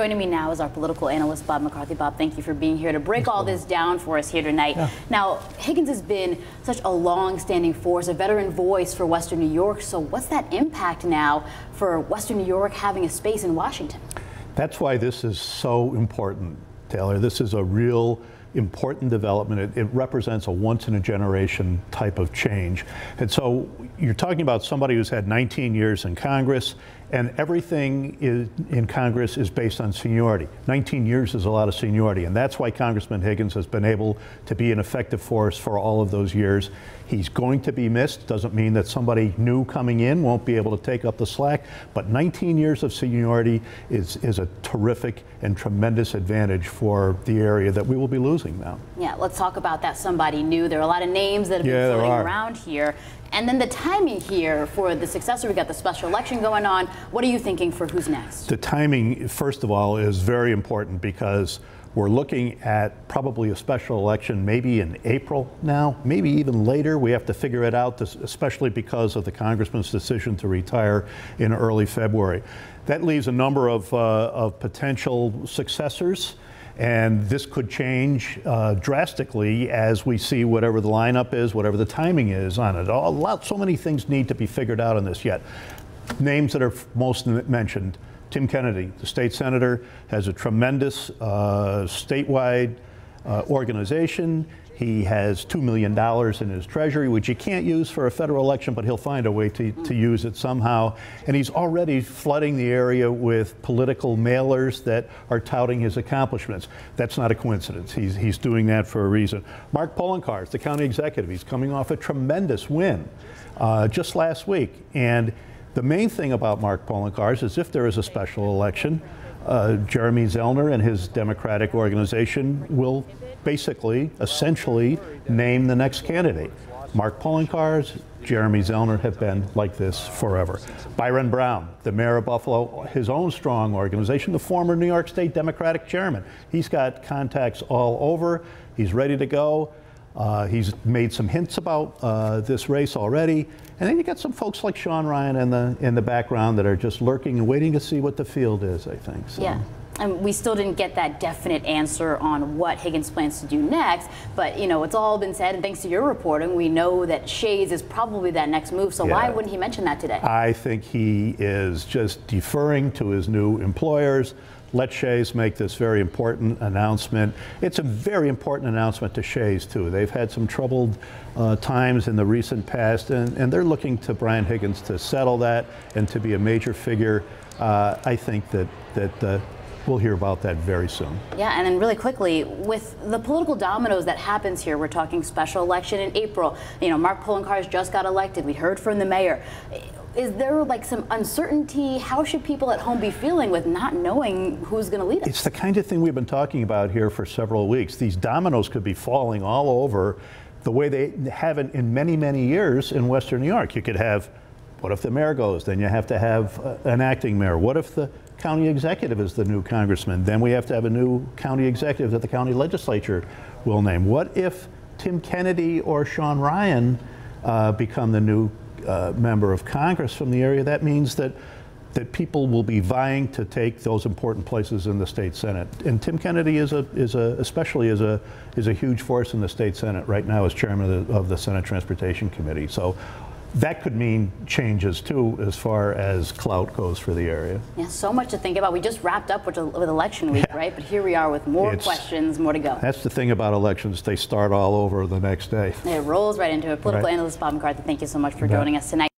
Joining me now is our political analyst, Bob McCarthy. Bob, thank you for being here to break all this down for us here tonight. Yeah. Now, Higgins has been such a long-standing force, a veteran voice for Western New York. So what's that impact now for Western New York having a space in Washington? That's why this is so important, Taylor. This is a real important development. It represents a once-in-a-generation type of change. And so you're talking about somebody who's had 19 years in Congress, and everything in Congress is based on seniority. 19 years is a lot of seniority, and that's why Congressman Higgins has been able to be an effective force for all of those years. He's going to be missed. Doesn't mean that somebody new coming in won't be able to take up the slack, but 19 years of seniority is a terrific and tremendous advantage for the area that we will be losing now. Yeah, let's talk about that somebody new. There are a lot of names that have been floating around here. And then the timing here for the successor, we got the special election going on. What are you thinking for who's next? The timing, first of all, is very important because we're looking at probably a special election maybe in April now, maybe even later. We have to figure it out, especially because of the congressman's decision to retire in early February. That leaves a number of potential successors. And this could change drastically as we see whatever the lineup is, whatever the timing is on it. So many things need to be figured out on this yet. Names that are most mentioned: Tim Kennedy, the state senator, has a tremendous statewide organization. He has $2 million in his treasury, which he can't use for a federal election, but he'll find a way to use it somehow. And he's already flooding the area with political mailers that are touting his accomplishments. That's not a coincidence. He's doing that for a reason. Mark Poloncarz, the county executive, he's coming off a tremendous win just last week. And the main thing about Mark Poloncarz is if there is a special election, Jeremy Zellner and his Democratic organization will basically, essentially, name the next candidate. Mark Poloncarz, Jeremy Zellner have been like this forever. Byron Brown, the mayor of Buffalo, his own strong organization, the former New York State Democratic chairman. He's got contacts all over. He's ready to go. He's made some hints about this race already. And then you got some folks like Sean Ryan in the background that are just lurking and waiting to see what the field is, I think. So. Yeah. And we still didn't get that definite answer on what Higgins plans to do next, but you know, it's all been said, and thanks to your reporting, we know that Shays is probably that next move, so why wouldn't he mention that today? I think he is just deferring to his new employers. Let Shays make this very important announcement. It's a very important announcement to Shays, too. They've had some troubled times in the recent past, and they're looking to Brian Higgins to settle that and to be a major figure. I think that we'll hear about that very soon. Yeah, and then really quickly, with the political dominoes that happens here, we're talking special election in April. You know, Mark Poloncarz just got elected. We heard from the mayor. Is there like some uncertainty? How should people at home be feeling with not knowing who's going to lead us? It's the kind of thing we've been talking about here for several weeks. These dominoes could be falling all over the way they haven't in many, many years in Western New York. You could have, what if the mayor goes? Then you have to have an acting mayor. What if the county executive is the new congressman? Then we have to have a new county executive that the county legislature will name. What if Tim Kennedy or Sean Ryan become the new member of Congress from the area? That means that people will be vying to take those important places in the state Senate. And Tim Kennedy especially is a huge force in the state Senate right now as chairman of the Senate Transportation Committee. So that could mean changes too as far as clout goes for the area. Yeah, so much to think about. We just wrapped up with election week, right? But here we are with more questions, more to go. That's the thing about elections. They start all over the next day. It rolls right into it. Political analyst Bob McCarthy, thank you so much for joining us tonight.